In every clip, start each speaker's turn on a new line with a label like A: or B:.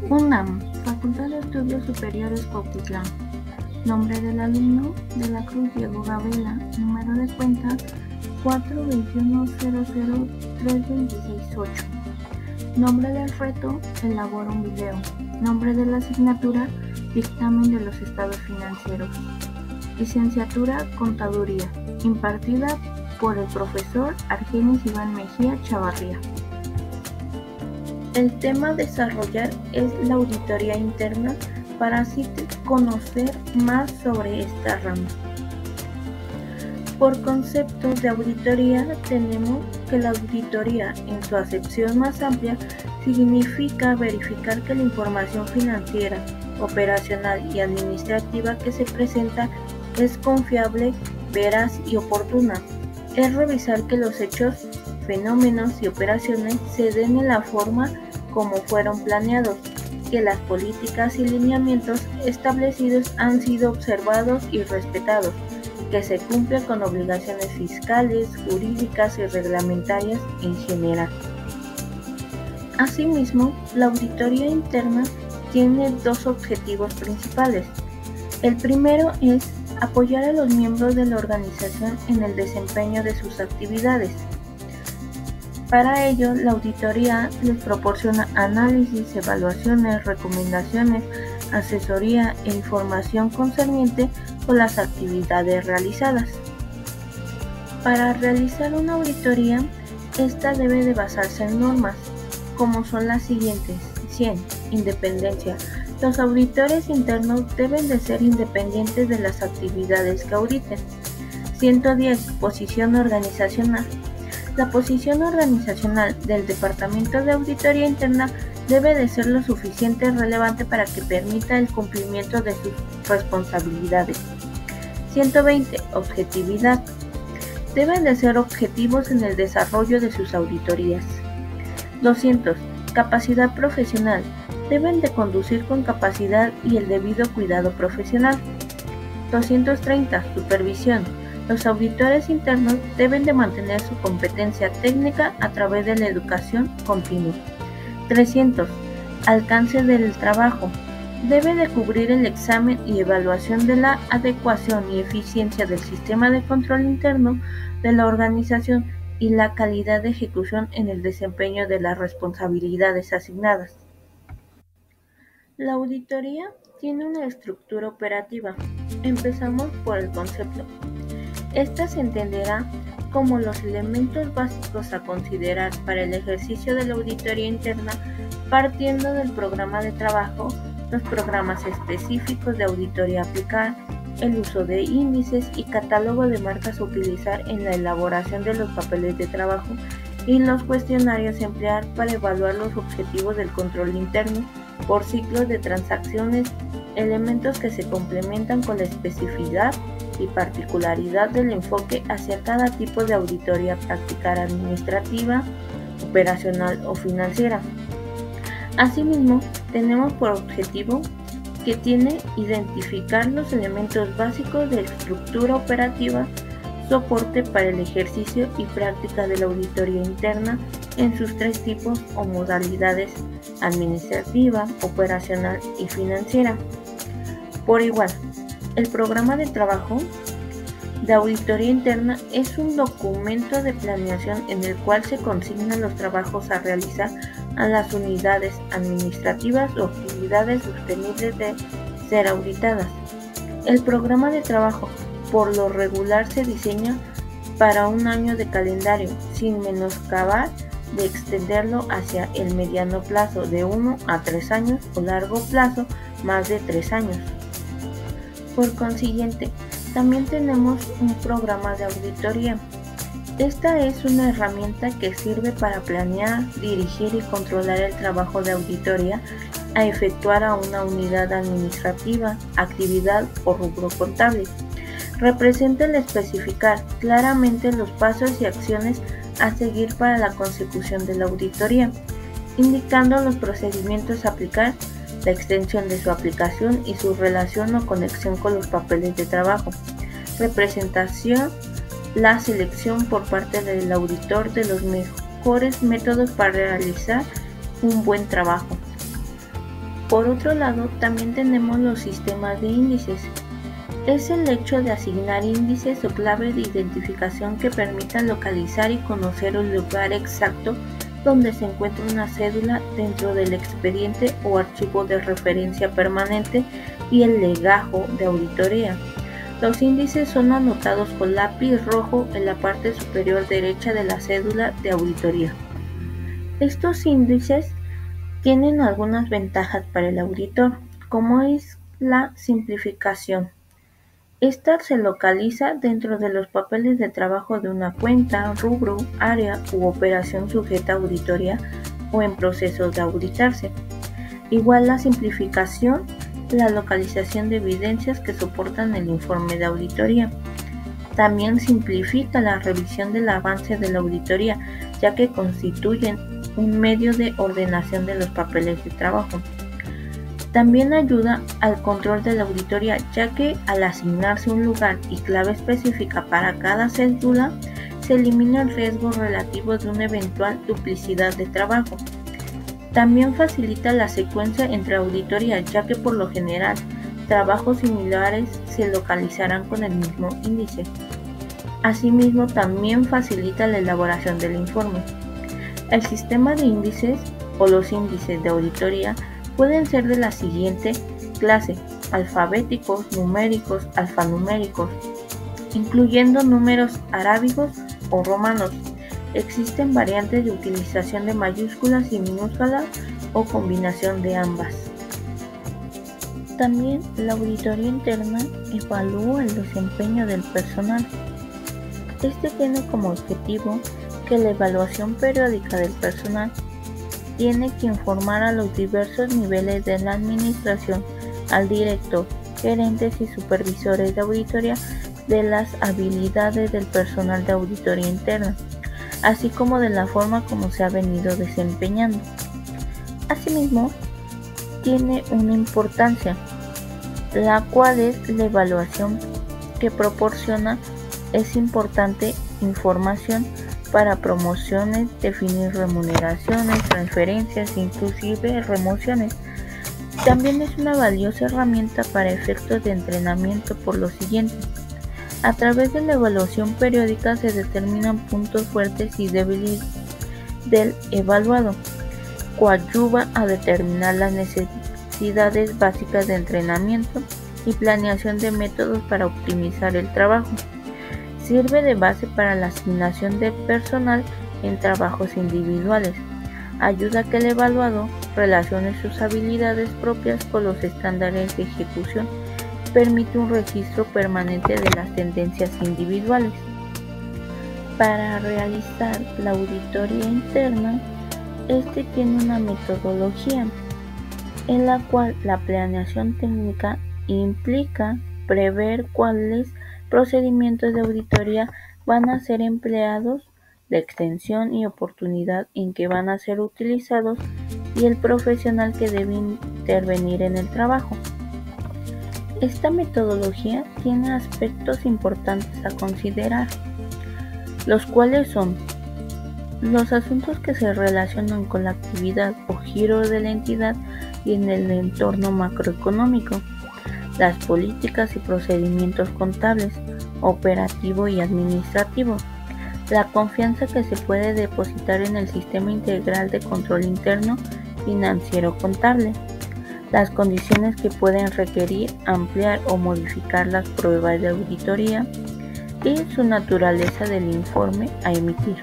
A: UNAM, Facultad de Estudios Superiores Cuautitlán. Nombre del alumno: de la Cruz Diego Gabela. Número de cuenta: 421-00-3268. Nombre del reto: elabora un video. Nombre de la asignatura: dictamen de los estados financieros. Licenciatura: Contaduría, impartida por el profesor Argenis Iván Mejía Chavarría. El tema a desarrollar es la auditoría interna para así conocer más sobre esta rama. Por conceptos de auditoría tenemos que la auditoría, en su acepción más amplia, significa verificar que la información financiera, operacional y administrativa que se presenta es confiable, veraz y oportuna. Es revisar que los hechos, fenómenos y operaciones se den en la forma como fueron planeados, que las políticas y lineamientos establecidos han sido observados y respetados, que se cumple con obligaciones fiscales, jurídicas y reglamentarias en general. Asimismo, la auditoría interna tiene dos objetivos principales. El primero es apoyar a los miembros de la organización en el desempeño de sus actividades. Para ello, la auditoría les proporciona análisis, evaluaciones, recomendaciones, asesoría e información concerniente con las actividades realizadas. Para realizar una auditoría, esta debe de basarse en normas, como son las siguientes: 100. Independencia. Los auditores internos deben de ser independientes de las actividades que auditen. 110. Posición organizacional. La posición organizacional del Departamento de Auditoría Interna debe de ser lo suficiente relevante para que permita el cumplimiento de sus responsabilidades. 120. Objetividad. Deben de ser objetivos en el desarrollo de sus auditorías. 200. Capacidad profesional. Deben de conducir con capacidad y el debido cuidado profesional. 230. Supervisión. Los auditores internos deben de mantener su competencia técnica a través de la educación continua. 300. Alcance del trabajo. Debe de cubrir el examen y evaluación de la adecuación y eficiencia del sistema de control interno de la organización y la calidad de ejecución en el desempeño de las responsabilidades asignadas. La auditoría tiene una estructura operativa. Empezamos por el concepto. Esta se entenderá como los elementos básicos a considerar para el ejercicio de la auditoría interna, partiendo del programa de trabajo, los programas específicos de auditoría a aplicar, el uso de índices y catálogo de marcas a utilizar en la elaboración de los papeles de trabajo y los cuestionarios a emplear para evaluar los objetivos del control interno por ciclos de transacciones, elementos que se complementan con la especificidad y particularidad del enfoque hacia cada tipo de auditoría a practicar, administrativa, operacional o financiera. Asimismo, tenemos por objetivo que tiene identificar los elementos básicos de estructura operativa, soporte para el ejercicio y práctica de la auditoría interna en sus tres tipos o modalidades: administrativa, operacional y financiera. Por igual, el programa de trabajo de auditoría interna es un documento de planeación en el cual se consignan los trabajos a realizar a las unidades administrativas o actividades sostenibles de ser auditadas. El programa de trabajo por lo regular se diseña para un año de calendario, sin menoscabar de extenderlo hacia el mediano plazo de 1 a 3 años o largo plazo más de 3 años. Por consiguiente, también tenemos un programa de auditoría. Esta es una herramienta que sirve para planear, dirigir y controlar el trabajo de auditoría a efectuar a una unidad administrativa, actividad o rubro contable. Representa el especificar claramente los pasos y acciones a seguir para la consecución de la auditoría, indicando los procedimientos a aplicar, la extensión de su aplicación y su relación o conexión con los papeles de trabajo. Representación: la selección por parte del auditor de los mejores métodos para realizar un buen trabajo. Por otro lado, también tenemos los sistemas de índices. Es el hecho de asignar índices o claves de identificación que permitan localizar y conocer el lugar exacto donde se encuentra una cédula dentro del expediente o archivo de referencia permanente y el legajo de auditoría. Los índices son anotados con lápiz rojo en la parte superior derecha de la cédula de auditoría. Estos índices tienen algunas ventajas para el auditor, como es la simplificación. Esta se localiza dentro de los papeles de trabajo de una cuenta, rubro, área u operación sujeta a auditoría o en proceso de auditarse. Igual la simplificación, la localización de evidencias que soportan el informe de auditoría. También simplifica la revisión del avance de la auditoría, ya que constituyen un medio de ordenación de los papeles de trabajo. También ayuda al control de la auditoría, ya que al asignarse un lugar y clave específica para cada cédula, se elimina el riesgo relativo de una eventual duplicidad de trabajo. También facilita la secuencia entre auditorías, ya que por lo general trabajos similares se localizarán con el mismo índice. Asimismo, también facilita la elaboración del informe. El sistema de índices o los índices de auditoría pueden ser de la siguiente clase: alfabéticos, numéricos, alfanuméricos, incluyendo números arábigos o romanos. Existen variantes de utilización de mayúsculas y minúsculas o combinación de ambas. También la auditoría interna evalúa el desempeño del personal. Este tiene como objetivo que la evaluación periódica del personal tiene que informar a los diversos niveles de la administración, al director, gerentes y supervisores de auditoría de las habilidades del personal de auditoría interna, así como de la forma como se ha venido desempeñando. Asimismo, tiene una importancia, la cual es la evaluación que proporciona es importante información para promociones, definir remuneraciones, transferencias e inclusive remociones. También es una valiosa herramienta para efectos de entrenamiento por lo siguiente. A través de la evaluación periódica se determinan puntos fuertes y débiles del evaluado. Coadyuva a determinar las necesidades básicas de entrenamiento y planeación de métodos para optimizar el trabajo. Sirve de base para la asignación de personal en trabajos individuales. Ayuda a que el evaluado relacione sus habilidades propias con los estándares de ejecución. Permite un registro permanente de las tendencias individuales. Para realizar la auditoría interna, este tiene una metodología en la cual la planeación técnica implica prever cuáles procedimientos de auditoría van a ser empleados, la extensión y oportunidad en que van a ser utilizados y el profesional que debe intervenir en el trabajo. Esta metodología tiene aspectos importantes a considerar, los cuales son los asuntos que se relacionan con la actividad o giro de la entidad y en el entorno macroeconómico, las políticas y procedimientos contables, operativo y administrativo, la confianza que se puede depositar en el sistema integral de control interno financiero contable, las condiciones que pueden requerir ampliar o modificar las pruebas de auditoría y su naturaleza del informe a emitir.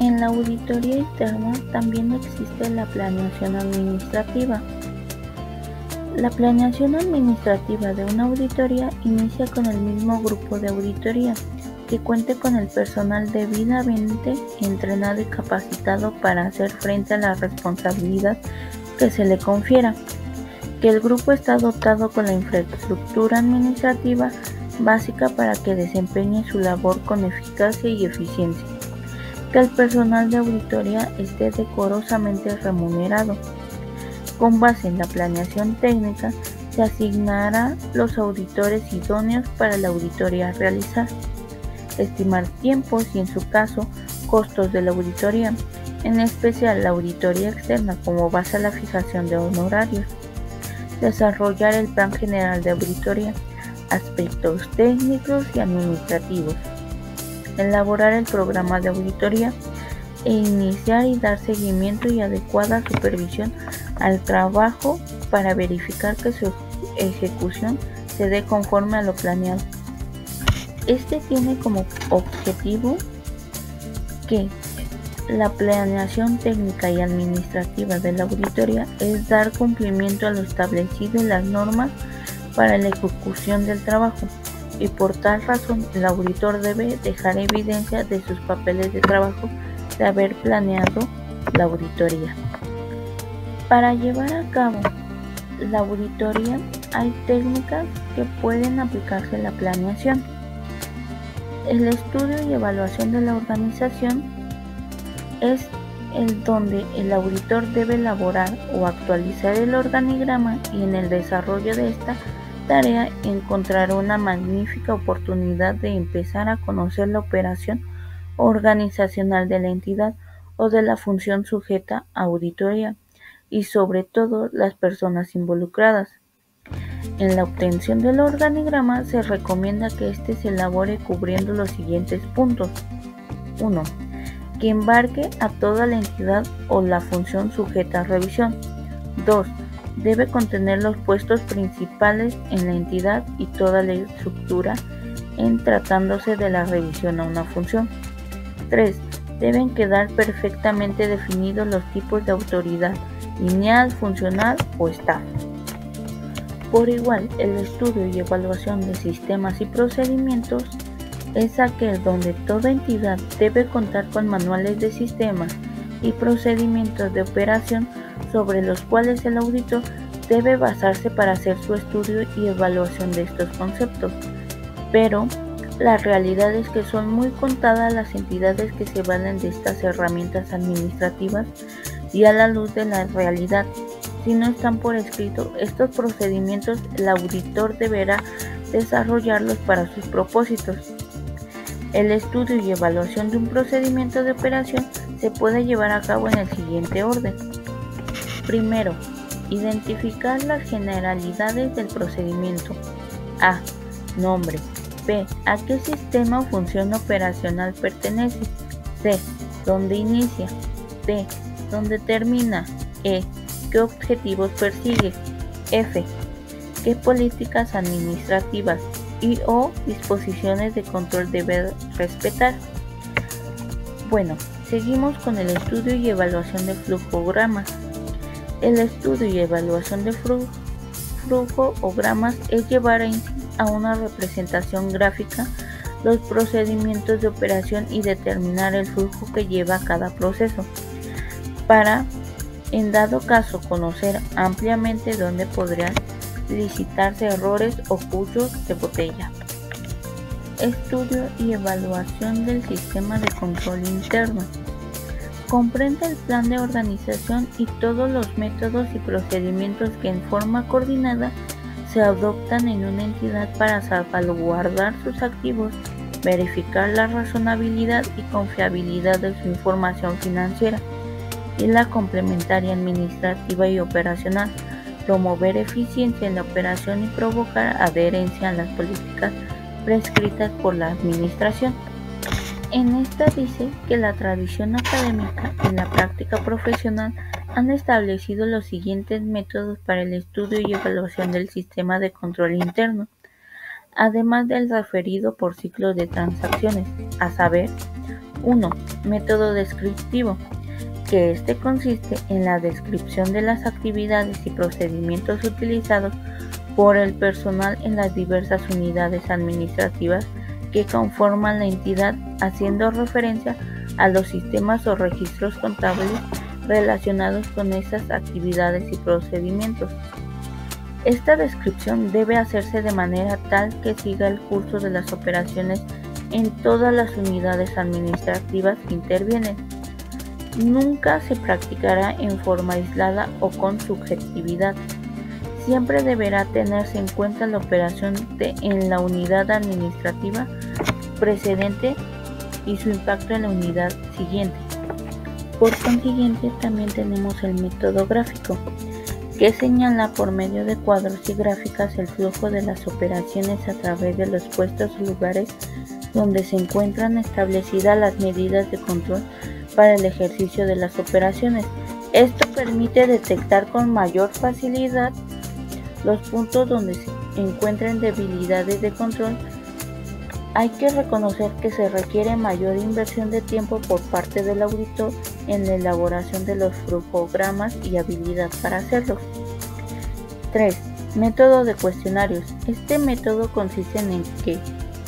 A: En la auditoría interna también existe la planeación administrativa. La planeación administrativa de una auditoría inicia con el mismo grupo de auditoría, que cuente con el personal debidamente entrenado y capacitado para hacer frente a la responsabilidad que se le confiera, que el grupo está dotado con la infraestructura administrativa básica para que desempeñe su labor con eficacia y eficiencia, que el personal de auditoría esté decorosamente remunerado. Con base en la planeación técnica, se asignará los auditores idóneos para la auditoría a realizar, estimar tiempos y, en su caso, costos de la auditoría, en especial la auditoría externa como base a la fijación de honorarios, desarrollar el plan general de auditoría, aspectos técnicos y administrativos, elaborar el programa de auditoría e iniciar y dar seguimiento y adecuada supervisión al trabajo para verificar que su ejecución se dé conforme a lo planeado. Este tiene como objetivo que la planeación técnica y administrativa de la auditoría es dar cumplimiento a lo establecido en las normas para la ejecución del trabajo, y por tal razón el auditor debe dejar evidencia de sus papeles de trabajo de haber planeado la auditoría. Para llevar a cabo la auditoría hay técnicas que pueden aplicarse a la planeación. El estudio y evaluación de la organización es el donde el auditor debe elaborar o actualizar el organigrama, y en el desarrollo de esta tarea encontrará una magnífica oportunidad de empezar a conocer la operación organizacional de la entidad o de la función sujeta a auditoría, y sobre todo las personas involucradas. En la obtención del organigrama se recomienda que éste se elabore cubriendo los siguientes puntos. 1. Que embarque a toda la entidad o la función sujeta a revisión. 2. Debe contener los puestos principales en la entidad y toda la estructura en tratándose de la revisión a una función. 3. Deben quedar perfectamente definidos los tipos de autoridad, lineal, funcional o staff. Por igual, el estudio y evaluación de sistemas y procedimientos es aquel donde toda entidad debe contar con manuales de sistemas y procedimientos de operación sobre los cuales el auditor debe basarse para hacer su estudio y evaluación de estos conceptos. Pero la realidad es que son muy contadas las entidades que se valen de estas herramientas administrativas, y a la luz de la realidad, si no están por escrito estos procedimientos, el auditor deberá desarrollarlos para sus propósitos. El estudio y evaluación de un procedimiento de operación se puede llevar a cabo en el siguiente orden. Primero, identificar las generalidades del procedimiento. A. Nombre. B. ¿A qué sistema o función operacional pertenece? C. ¿Dónde inicia? D. ¿Dónde termina? E. ¿Qué objetivos persigue? F. ¿Qué políticas administrativas y o disposiciones de control debe respetar? Bueno, seguimos con el estudio y evaluación de flujogramas. El estudio y evaluación de flujogramas es llevar a una representación gráfica los procedimientos de operación y determinar el flujo que lleva cada proceso, para, en dado caso, conocer ampliamente dónde podrían licitarse errores o cuellos de botella. Estudio y evaluación del sistema de control interno. Comprende el plan de organización y todos los métodos y procedimientos que en forma coordinada se adoptan en una entidad para salvaguardar sus activos, verificar la razonabilidad y confiabilidad de su información financiera y la complementaria administrativa y operacional, promover eficiencia en la operación y provocar adherencia a las políticas prescritas por la administración. En esta dice que la tradición académica y la práctica profesional han establecido los siguientes métodos para el estudio y evaluación del sistema de control interno, además del referido por ciclos de transacciones, a saber: 1. Método descriptivo, que este consiste en la descripción de las actividades y procedimientos utilizados por el personal en las diversas unidades administrativas que conforman la entidad, haciendo referencia a los sistemas o registros contables relacionados con esas actividades y procedimientos. Esta descripción debe hacerse de manera tal que siga el curso de las operaciones en todas las unidades administrativas que intervienen. Nunca se practicará en forma aislada o con subjetividad. Siempre deberá tenerse en cuenta la operación en la unidad administrativa precedente y su impacto en la unidad siguiente. Por consiguiente, también tenemos el método gráfico, que señala por medio de cuadros y gráficas el flujo de las operaciones a través de los puestos o lugares donde se encuentran establecidas las medidas de control para el ejercicio de las operaciones. Esto permite detectar con mayor facilidad los puntos donde se encuentran debilidades de control. Hay que reconocer que se requiere mayor inversión de tiempo por parte del auditor en la elaboración de los flujogramas y habilidad para hacerlo. 3. Método de cuestionarios. Este método consiste en que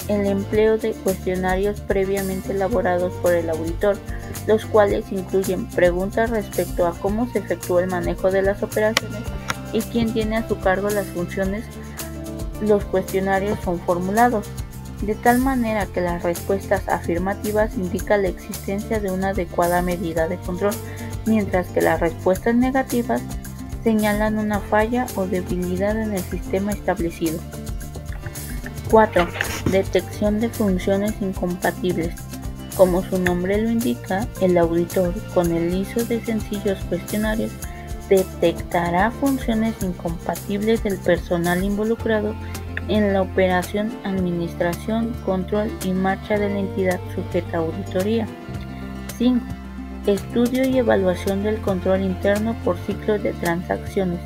A: el empleo de cuestionarios previamente elaborados por el auditor, los cuales incluyen preguntas respecto a cómo se efectúa el manejo de las operaciones y quién tiene a su cargo las funciones. Los cuestionarios son formulados de tal manera que las respuestas afirmativas indican la existencia de una adecuada medida de control, mientras que las respuestas negativas señalan una falla o debilidad en el sistema establecido. 4. Detección de funciones incompatibles. Como su nombre lo indica, el auditor, con el uso de sencillos cuestionarios, detectará funciones incompatibles del personal involucrado en la operación, administración, control y marcha de la entidad sujeta a auditoría. 5. Estudio y evaluación del control interno por ciclos de transacciones.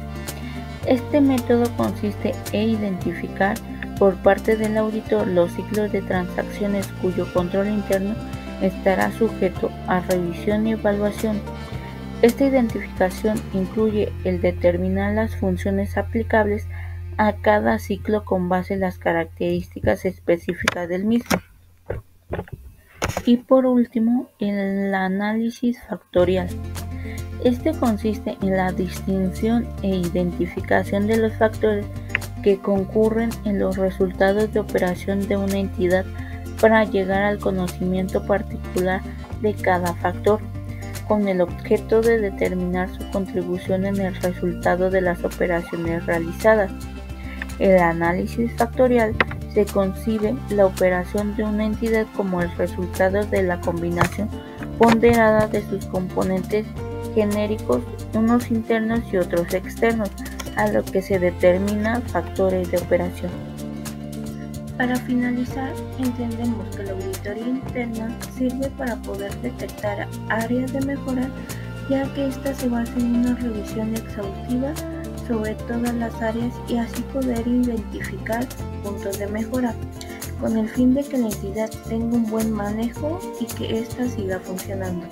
A: Este método consiste en identificar por parte del auditor los ciclos de transacciones cuyo control interno estará sujeto a revisión y evaluación. Esta identificación incluye el determinar las funciones aplicables a cada ciclo con base en las características específicas del mismo. Y por último, el análisis factorial. Este consiste en la distinción e identificación de los factores que concurren en los resultados de operación de una entidad para llegar al conocimiento particular de cada factor, con el objeto de determinar su contribución en el resultado de las operaciones realizadas. El análisis factorial se concibe la operación de una entidad como el resultado de la combinación ponderada de sus componentes genéricos, unos internos y otros externos, a lo que se determina factores de operación. Para finalizar, entendemos que la auditoría interna sirve para poder detectar áreas de mejora, ya que ésta se basa en una revisión exhaustiva sobre todas las áreas y así poder identificar puntos de mejora, con el fin de que la entidad tenga un buen manejo y que ésta siga funcionando.